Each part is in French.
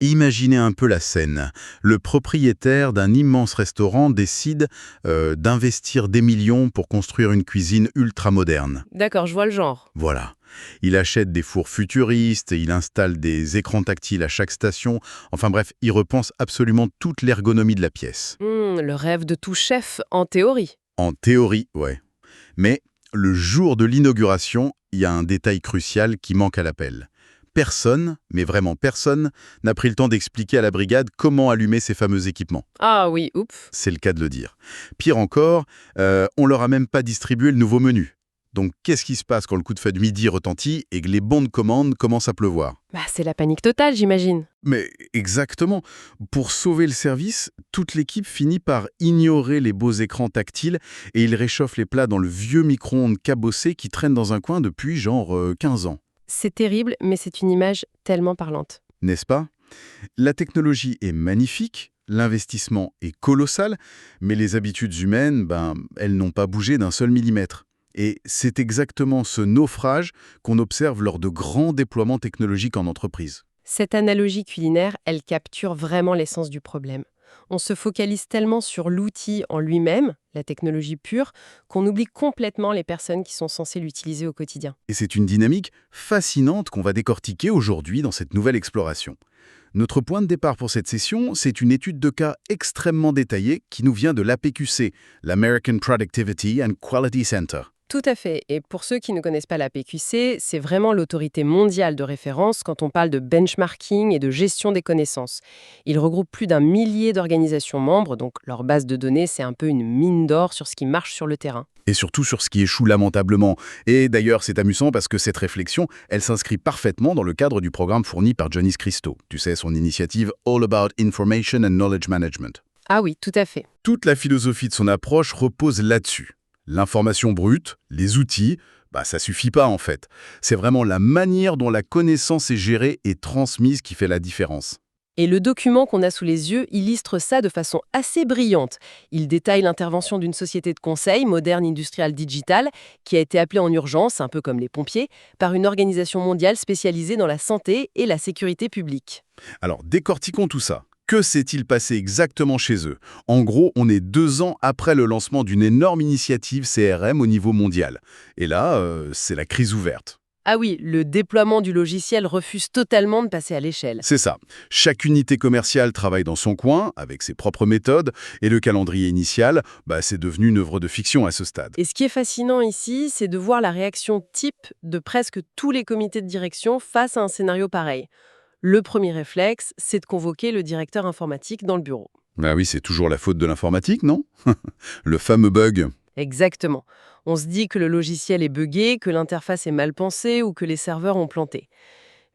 Imaginez un peu la scène. Le propriétaire d'un immense restaurant décide d'investir des millions pour construire une cuisine ultra moderne. D'accord, je vois le genre. Voilà. Il achète des fours futuristes, il installe des écrans tactiles à chaque station. Enfin bref, il repense absolument toute l'ergonomie de la pièce. Le rêve de tout chef, en théorie. En théorie, ouais. Mais le jour de l'inauguration, il y a un détail crucial qui manque à l'appel. Personne, mais vraiment personne, n'a pris le temps d'expliquer à la brigade comment allumer ces fameux équipements. Ah oui, oups. C'est le cas de le dire. Pire encore, on leur a même pas distribué le nouveau menu. Donc qu'est-ce qui se passe quand le coup de feu de midi retentit et que les bons de commande commencent à pleuvoir? Bah, c'est la panique totale, j'imagine. Mais exactement. Pour sauver le service, toute l'équipe finit par ignorer les beaux écrans tactiles et ils réchauffent les plats dans le vieux micro-ondes cabossé qui traîne dans un coin depuis genre 15 ans. C'est terrible, mais c'est une image tellement parlante. N'est-ce pas? La technologie est magnifique, l'investissement est colossal, mais les habitudes humaines, elles n'ont pas bougé d'un seul millimètre. Et c'est exactement ce naufrage qu'on observe lors de grands déploiements technologiques en entreprise. Cette analogie culinaire, elle capture vraiment l'essence du problème. On se focalise tellement sur l'outil en lui-même, la technologie pure, qu'on oublie complètement les personnes qui sont censées l'utiliser au quotidien. Et c'est une dynamique fascinante qu'on va décortiquer aujourd'hui dans cette nouvelle exploration. Notre point de départ pour cette session, c'est une étude de cas extrêmement détaillée qui nous vient de l'APQC, l'American Productivity and Quality Center. Tout à fait. Et pour ceux qui ne connaissent pas la PQC, c'est vraiment l'autorité mondiale de référence quand on parle de benchmarking et de gestion des connaissances. Il regroupe plus d'un millier d'organisations membres, donc leur base de données, c'est un peu une mine d'or sur ce qui marche sur le terrain. Et surtout sur ce qui échoue lamentablement. Et d'ailleurs, c'est amusant parce que cette réflexion, elle s'inscrit parfaitement dans le cadre du programme fourni par Johnny Christo. Tu sais, son initiative All About Information and Knowledge Management. Ah oui, tout à fait. Toute la philosophie de son approche repose là-dessus. L'information brute, les outils, ça suffit pas en fait. C'est vraiment la manière dont la connaissance est gérée et transmise qui fait la différence. Et le document qu'on a sous les yeux illustre ça de façon assez brillante. Il détaille l'intervention d'une société de conseil, Modern Industrial Digital, qui a été appelée en urgence, un peu comme les pompiers, par une organisation mondiale spécialisée dans la santé et la sécurité publique. Alors, décortiquons tout ça. Que s'est-il passé exactement chez eux? En gros, on est 2 ans après le lancement d'une énorme initiative CRM au niveau mondial. Et là, c'est la crise ouverte. Ah oui, le déploiement du logiciel refuse totalement de passer à l'échelle. C'est ça. Chaque unité commerciale travaille dans son coin, avec ses propres méthodes, et le calendrier initial, c'est devenu une œuvre de fiction à ce stade. Et ce qui est fascinant ici, c'est de voir la réaction type de presque tous les comités de direction face à un scénario pareil. Le premier réflexe, c'est de convoquer le directeur informatique dans le bureau. Bah oui, c'est toujours la faute de l'informatique, non? Le fameux bug. Exactement. On se dit que le logiciel est buggé, que l'interface est mal pensée ou que les serveurs ont planté.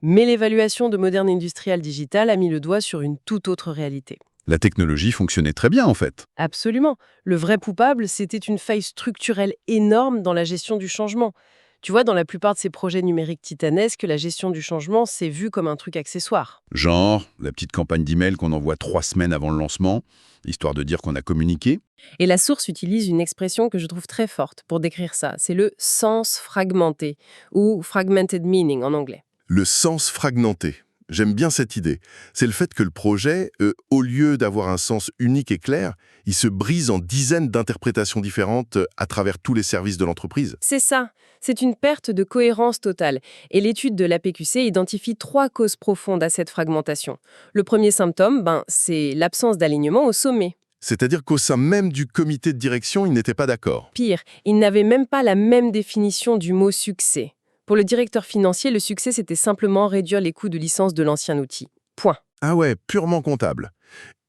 Mais l'évaluation de Modern Industrial Digital a mis le doigt sur une toute autre réalité. La technologie fonctionnait très bien, en fait. Absolument. Le vrai coupable, c'était une faille structurelle énorme dans la gestion du changement. Tu vois, dans la plupart de ces projets numériques titanesques, la gestion du changement, c'est vu comme un truc accessoire. Genre, la petite campagne d'email qu'on envoie 3 semaines avant le lancement, histoire de dire qu'on a communiqué. Et la source utilise une expression que je trouve très forte pour décrire ça. C'est le sens fragmenté, ou fragmented meaning en anglais. Le sens fragmenté. J'aime bien cette idée. C'est le fait que le projet, au lieu d'avoir un sens unique et clair, il se brise en dizaines d'interprétations différentes à travers tous les services de l'entreprise. C'est ça. C'est une perte de cohérence totale. Et l'étude de l'APQC identifie 3 causes profondes à cette fragmentation. Le premier symptôme, c'est l'absence d'alignement au sommet. C'est-à-dire qu'au sein même du comité de direction, ils n'étaient pas d'accord. Pire, ils n'avaient même pas la même définition du mot succès. Pour le directeur financier, le succès, c'était simplement réduire les coûts de licence de l'ancien outil. Point. Ah ouais, purement comptable.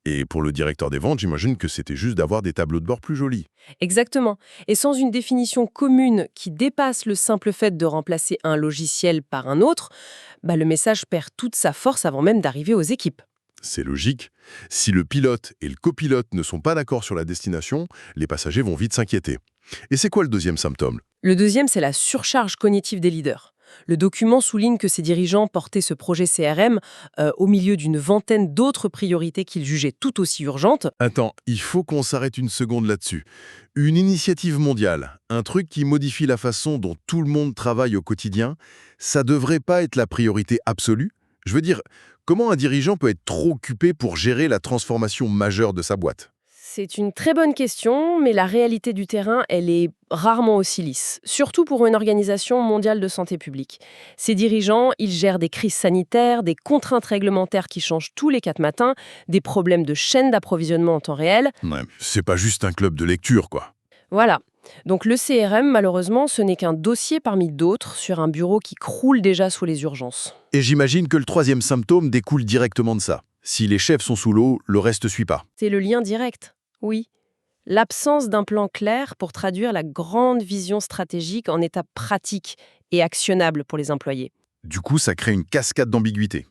Et pour le directeur des ventes, j'imagine que c'était juste d'avoir des tableaux de bord plus jolis. Exactement. Et sans une définition commune qui dépasse le simple fait de remplacer un logiciel par un autre, le message perd toute sa force avant même d'arriver aux équipes. C'est logique. Si le pilote et le copilote ne sont pas d'accord sur la destination, les passagers vont vite s'inquiéter. Et c'est quoi le deuxième symptôme? Le deuxième, c'est la surcharge cognitive des leaders. Le document souligne que ces dirigeants portaient ce projet CRM au milieu d'une vingtaine d'autres priorités qu'ils jugeaient tout aussi urgentes. Attends, il faut qu'on s'arrête une seconde là-dessus. Une initiative mondiale, un truc qui modifie la façon dont tout le monde travaille au quotidien, ça devrait pas être la priorité absolue? Je veux dire, Comment un dirigeant peut être trop occupé pour gérer la transformation majeure de sa boîte? C'est une très bonne question, mais la réalité du terrain, elle est rarement aussi lisse, surtout pour une organisation mondiale de santé publique. Ces dirigeants, ils gèrent des crises sanitaires, des contraintes réglementaires qui changent tous les 4 matins, des problèmes de chaîne d'approvisionnement en temps réel. Ouais, c'est pas juste un club de lecture, quoi. Voilà. Donc le CRM, malheureusement, ce n'est qu'un dossier parmi d'autres sur un bureau qui croule déjà sous les urgences. Et j'imagine que le troisième symptôme découle directement de ça. Si les chefs sont sous l'eau, le reste suit pas. C'est le lien direct, oui. L'absence d'un plan clair pour traduire la grande vision stratégique en étapes pratiques et actionnables pour les employés. Du coup, ça crée une cascade d'ambiguïté.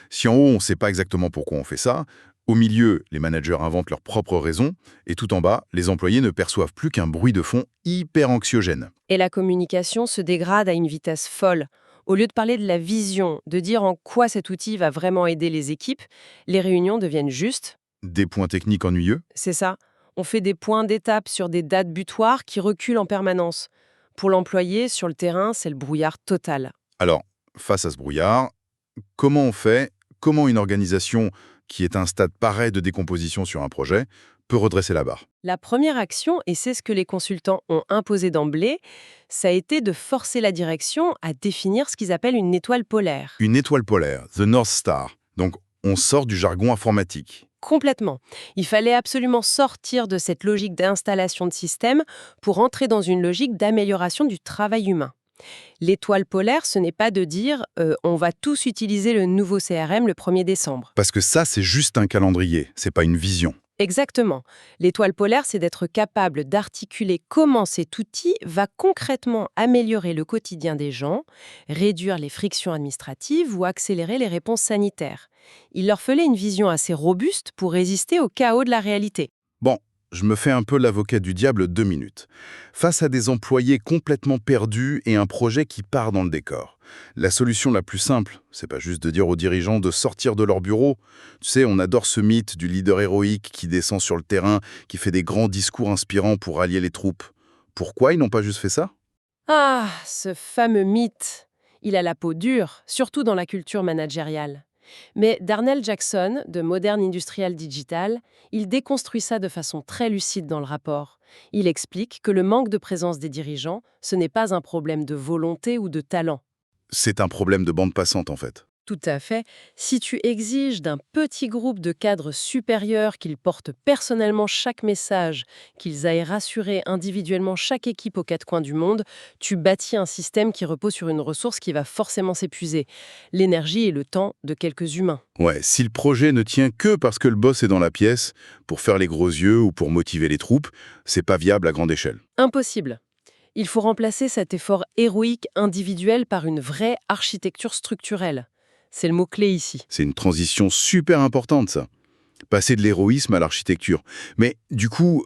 Si en haut, on ne sait pas exactement pourquoi on fait ça, au milieu, les managers inventent leurs propres raisons, et tout en bas, les employés ne perçoivent plus qu'un bruit de fond hyper anxiogène. Et la communication se dégrade à une vitesse folle. Au lieu de parler de la vision, de dire en quoi cet outil va vraiment aider les équipes, les réunions deviennent juste, Des points techniques ennuyeux? c'est ça, on fait des points d'étape sur des dates butoirs qui reculent en permanence. Pour l'employé, sur le terrain, c'est le brouillard total. Alors, face à ce brouillard, comment on fait, comment une organisation qui est à un stade pareil de décomposition sur un projet peut redresser la barre? La première action, et c'est ce que les consultants ont imposé d'emblée, ça a été de forcer la direction à définir ce qu'ils appellent une étoile polaire. Une étoile polaire, The North Star. Donc, on sort du jargon informatique. Complètement. Il fallait absolument sortir de cette logique d'installation de système pour entrer dans une logique d'amélioration du travail humain. L'étoile polaire, ce n'est pas de dire on va tous utiliser le nouveau CRM le 1er décembre. Parce que ça, c'est juste un calendrier, c'est pas une vision. Exactement. L'étoile polaire, c'est d'être capable d'articuler comment cet outil va concrètement améliorer le quotidien des gens, réduire les frictions administratives ou accélérer les réponses sanitaires. Il leur fallait une vision assez robuste pour résister au chaos de la réalité. Bon, je me fais un peu l'avocat du diable 2 minutes. Face à des employés complètement perdus et un projet qui part dans le décor, la solution la plus simple, c'est pas juste de dire aux dirigeants de sortir de leur bureau. Tu sais, on adore ce mythe du leader héroïque qui descend sur le terrain, qui fait des grands discours inspirants pour rallier les troupes. Pourquoi ils n'ont pas juste fait ça? Ah, ce fameux mythe. Il a la peau dure, surtout dans la culture managériale. Mais Darnell Jackson, de Modern Industrial Digital, il déconstruit ça de façon très lucide dans le rapport. Il explique que le manque de présence des dirigeants, ce n'est pas un problème de volonté ou de talent. C'est un problème de bande passante, en fait. Tout à fait. Si tu exiges d'un petit groupe de cadres supérieurs qu'ils portent personnellement chaque message, qu'ils aillent rassurer individuellement chaque équipe aux 4 coins du monde, tu bâtis un système qui repose sur une ressource qui va forcément s'épuiser. L'énergie et le temps de quelques humains. Ouais, si le projet ne tient que parce que le boss est dans la pièce, pour faire les gros yeux ou pour motiver les troupes, c'est pas viable à grande échelle. Impossible. Il faut remplacer cet effort héroïque individuel par une vraie architecture structurelle. C'est le mot-clé ici. C'est une transition super importante, ça. Passer de l'héroïsme à l'architecture. Mais du coup,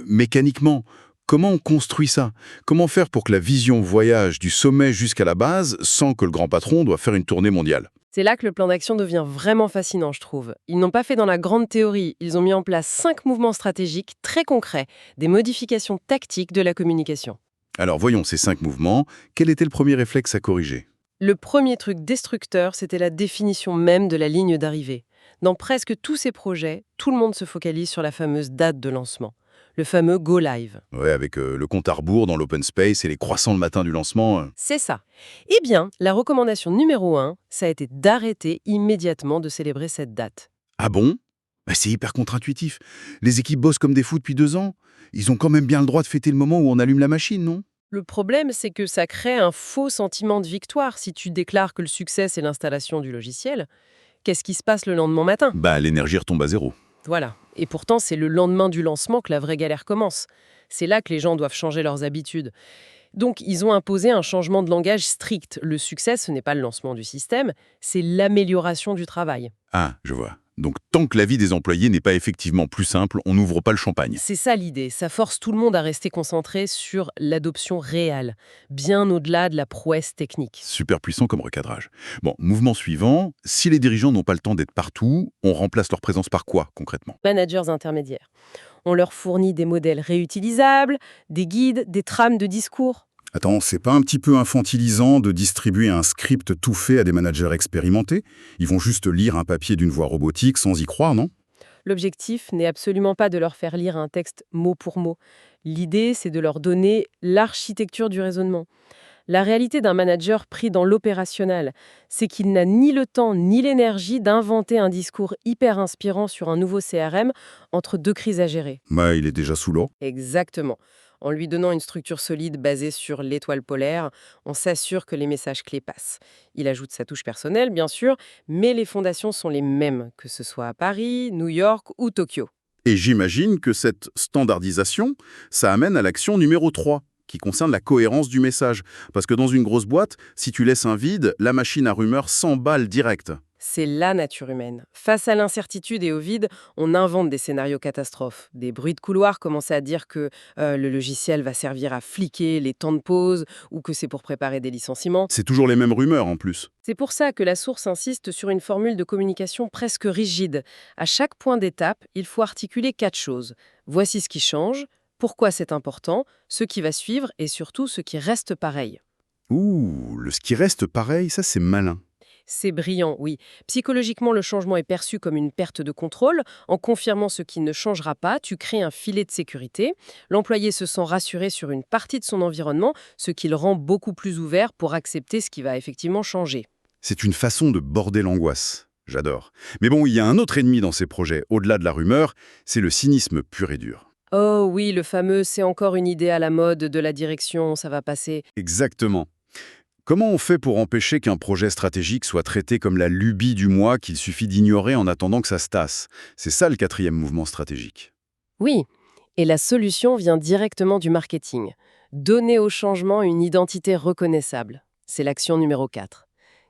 mécaniquement, comment on construit ça? Comment faire pour que la vision voyage du sommet jusqu'à la base sans que le grand patron doive faire une tournée mondiale? C'est là que le plan d'action devient vraiment fascinant, je trouve. Ils n'ont pas fait dans la grande théorie, ils ont mis en place 5 mouvements stratégiques très concrets, des modifications tactiques de la communication. Alors voyons ces 5 mouvements. Quel était le premier réflexe à corriger? Le premier truc destructeur, c'était la définition même de la ligne d'arrivée. Dans presque tous ces projets, tout le monde se focalise sur la fameuse date de lancement, le fameux Go Live. Ouais, avec le compte à rebours dans l'open space et les croissants le matin du lancement. C'est ça. Eh bien, la recommandation numéro 1, ça a été d'arrêter immédiatement de célébrer cette date. Ah bon? Bah, c'est hyper contre-intuitif. Les équipes bossent comme des fous depuis 2 ans. Ils ont quand même bien le droit de fêter le moment où on allume la machine, non? Le problème, c'est que ça crée un faux sentiment de victoire si tu déclares que le succès, c'est l'installation du logiciel. Qu'est-ce qui se passe le lendemain matin? Bah, l'énergie retombe à zéro. Voilà. Et pourtant, c'est le lendemain du lancement que la vraie galère commence. C'est là que les gens doivent changer leurs habitudes. Donc, ils ont imposé un changement de langage strict. Le succès, ce n'est pas le lancement du système, c'est l'amélioration du travail. Ah, je vois. Donc, tant que la vie des employés n'est pas effectivement plus simple, on n'ouvre pas le champagne. C'est ça l'idée. Ça force tout le monde à rester concentré sur l'adoption réelle, bien au-delà de la prouesse technique. Super puissant comme recadrage. Bon, mouvement suivant. Si les dirigeants n'ont pas le temps d'être partout, on remplace leur présence par quoi, concrètement? Managers intermédiaires. On leur fournit des modèles réutilisables, des guides, des trames de discours. Attends, c'est pas un petit peu infantilisant de distribuer un script tout fait à des managers expérimentés? Ils vont juste lire un papier d'une voix robotique sans y croire, non? L'objectif n'est absolument pas de leur faire lire un texte mot pour mot. L'idée, c'est de leur donner l'architecture du raisonnement. La réalité d'un manager pris dans l'opérationnel, c'est qu'il n'a ni le temps ni l'énergie d'inventer un discours hyper inspirant sur un nouveau CRM entre deux crises à gérer. Bah, il est déjà sous l'eau. Exactement. En lui donnant une structure solide basée sur l'étoile polaire, on s'assure que les messages clés passent. Il ajoute sa touche personnelle, bien sûr, mais les fondations sont les mêmes, que ce soit à Paris, New York ou Tokyo. Et j'imagine que cette standardisation, ça amène à l'action numéro 3, qui concerne la cohérence du message. Parce que dans une grosse boîte, si tu laisses un vide, la machine à rumeurs s'emballe direct. C'est la nature humaine. Face à l'incertitude et au vide, on invente des scénarios catastrophes. Des bruits de couloir commencent à dire que le logiciel va servir à fliquer les temps de pause ou que c'est pour préparer des licenciements. C'est toujours les mêmes rumeurs en plus. C'est pour ça que la source insiste sur une formule de communication presque rigide. À chaque point d'étape, il faut articuler 4 choses. Voici ce qui change, pourquoi c'est important, ce qui va suivre et surtout ce qui reste pareil. Ouh, ce qui reste pareil, ça c'est malin. C'est brillant, oui. Psychologiquement, le changement est perçu comme une perte de contrôle. En confirmant ce qui ne changera pas, tu crées un filet de sécurité. L'employé se sent rassuré sur une partie de son environnement, ce qui le rend beaucoup plus ouvert pour accepter ce qui va effectivement changer. C'est une façon de border l'angoisse. J'adore. Mais bon, il y a un autre ennemi dans ces projets, au-delà de la rumeur, c'est le cynisme pur et dur. Oh oui, le fameux « c'est encore une idée à la mode de la direction, ça va passer ». Exactement. Comment on fait pour empêcher qu'un projet stratégique soit traité comme la lubie du mois qu'il suffit d'ignorer en attendant que ça se tasse? C'est ça le 4e mouvement stratégique. Oui, et la solution vient directement du marketing. Donner au changement une identité reconnaissable. C'est l'action numéro 4.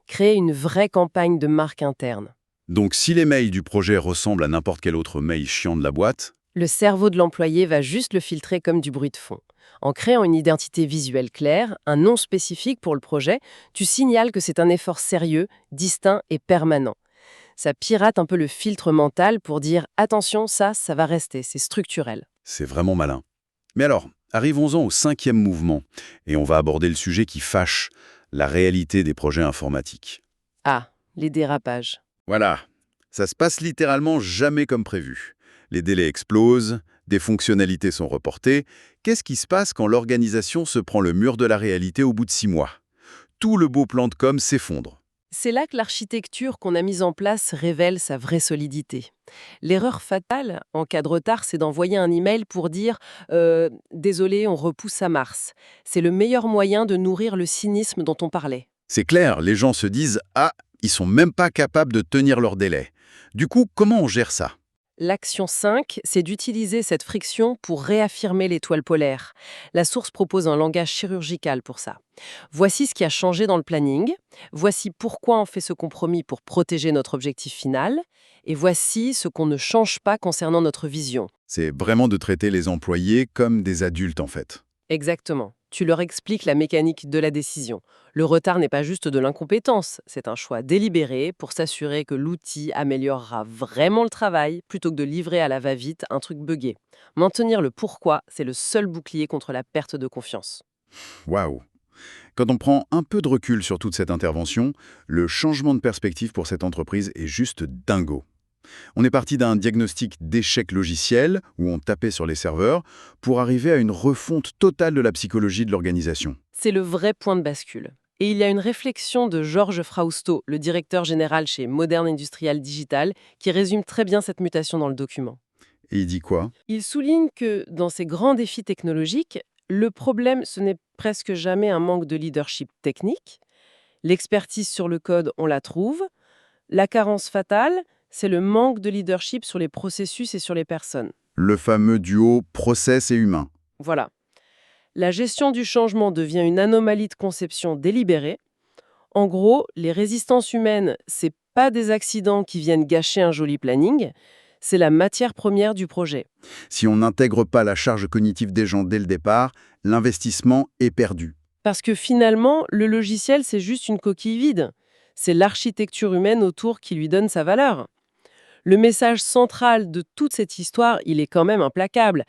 Créer une vraie campagne de marque interne. Donc si les mails du projet ressemblent à n'importe quel autre mail chiant de la boîte, Le cerveau de l'employé va juste le filtrer comme du bruit de fond. En créant une identité visuelle claire, un nom spécifique pour le projet, tu signales que c'est un effort sérieux, distinct et permanent. Ça pirate un peu le filtre mental pour dire « attention, ça va rester, c'est structurel ». c'est vraiment malin. Mais alors, arrivons-en au 5e mouvement, et on va aborder le sujet qui fâche, la réalité des projets informatiques. Ah, les dérapages. Voilà, ça se passe littéralement jamais comme prévu. Les délais explosent, des fonctionnalités sont reportées. Qu'est-ce qui se passe quand l'organisation se prend le mur de la réalité au bout de 6 mois? Tout le beau plan de com s'effondre. C'est là que l'architecture qu'on a mise en place révèle sa vraie solidité. L'erreur fatale, en cas de retard, c'est d'envoyer un email pour dire Désolé, on repousse à mars ». C'est le meilleur moyen de nourrir le cynisme dont on parlait. C'est clair, les gens se disent « Ah, ils sont même pas capables de tenir leur délai ». Du coup, comment on gère ça? L'action 5, c'est d'utiliser cette friction pour réaffirmer l'étoile polaire. La source propose un langage chirurgical pour ça. Voici ce qui a changé dans le planning, voici pourquoi on fait ce compromis pour protéger notre objectif final, et voici ce qu'on ne change pas concernant notre vision. C'est vraiment de traiter les employés comme des adultes en fait. Exactement. Tu leur expliques la mécanique de la décision. Le retard n'est pas juste de l'incompétence, c'est un choix délibéré pour s'assurer que l'outil améliorera vraiment le travail plutôt que de livrer à la va-vite un truc buggé. Maintenir le pourquoi, c'est le seul bouclier contre la perte de confiance. Waouh! Quand on prend un peu de recul sur toute cette intervention, le changement de perspective pour cette entreprise est juste dingo. On est parti d'un diagnostic d'échec logiciel, où on tapait sur les serveurs, pour arriver à une refonte totale de la psychologie de l'organisation. C'est le vrai point de bascule. Et il y a une réflexion de Georges Frausto, le directeur général chez Modern Industrial Digital, qui résume très bien cette mutation dans le document. Et il dit quoi? Il souligne que dans ces grands défis technologiques, le problème, ce n'est presque jamais un manque de leadership technique. L'expertise sur le code, on la trouve. La carence fatale, c'est le manque de leadership sur les processus et sur les personnes. Le fameux duo process et humain. Voilà. La gestion du changement devient une anomalie de conception délibérée. En gros, les résistances humaines, c'est pas des accidents qui viennent gâcher un joli planning, c'est la matière première du projet. Si on n'intègre pas la charge cognitive des gens dès le départ, l'investissement est perdu. Parce que finalement, le logiciel, c'est juste une coquille vide. C'est l'architecture humaine autour qui lui donne sa valeur. Le message central de toute cette histoire, il est quand même implacable.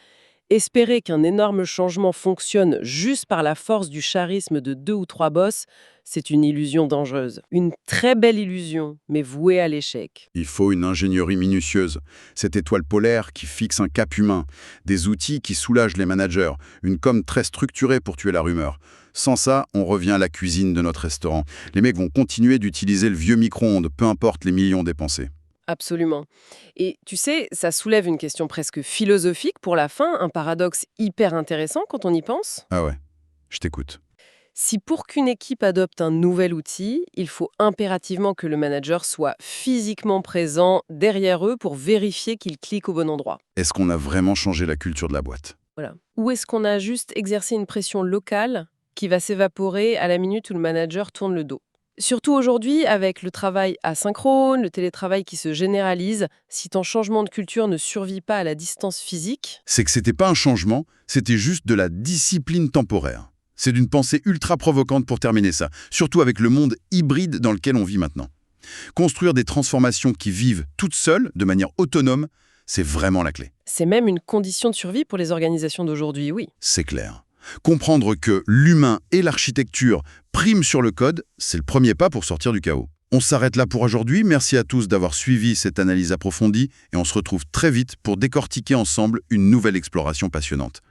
Espérer qu'un énorme changement fonctionne juste par la force du charisme de 2 ou 3 boss, c'est une illusion dangereuse. Une très belle illusion, mais vouée à l'échec. Il faut une ingénierie minutieuse, cette étoile polaire qui fixe un cap humain, des outils qui soulagent les managers, une com très structurée pour tuer la rumeur. Sans ça, on revient à la cuisine de notre restaurant. Les mecs vont continuer d'utiliser le vieux micro-ondes, peu importe les millions dépensés. Absolument. Et tu sais, ça soulève une question presque philosophique pour la fin, un paradoxe hyper intéressant quand on y pense. Ah ouais, je t'écoute. Si pour qu'une équipe adopte un nouvel outil, il faut impérativement que le manager soit physiquement présent derrière eux pour vérifier qu'ils cliquent au bon endroit. Est-ce qu'on a vraiment changé la culture de la boîte? Voilà. Ou est-ce qu'on a juste exercé une pression locale qui va s'évaporer à la minute où le manager tourne le dos? Surtout aujourd'hui, avec le travail asynchrone, le télétravail qui se généralise, si ton changement de culture ne survit pas à la distance physique, C'est que c'était pas un changement, c'était juste de la discipline temporaire. C'est d'une pensée ultra provocante pour terminer ça, surtout avec le monde hybride dans lequel on vit maintenant. Construire des transformations qui vivent toutes seules, de manière autonome, c'est vraiment la clé. c'est même une condition de survie pour les organisations d'aujourd'hui, oui. C'est clair. Comprendre que l'humain et l'architecture priment sur le code, c'est le premier pas pour sortir du chaos. On s'arrête là pour aujourd'hui. Merci à tous d'avoir suivi cette analyse approfondie et on se retrouve très vite pour décortiquer ensemble une nouvelle exploration passionnante.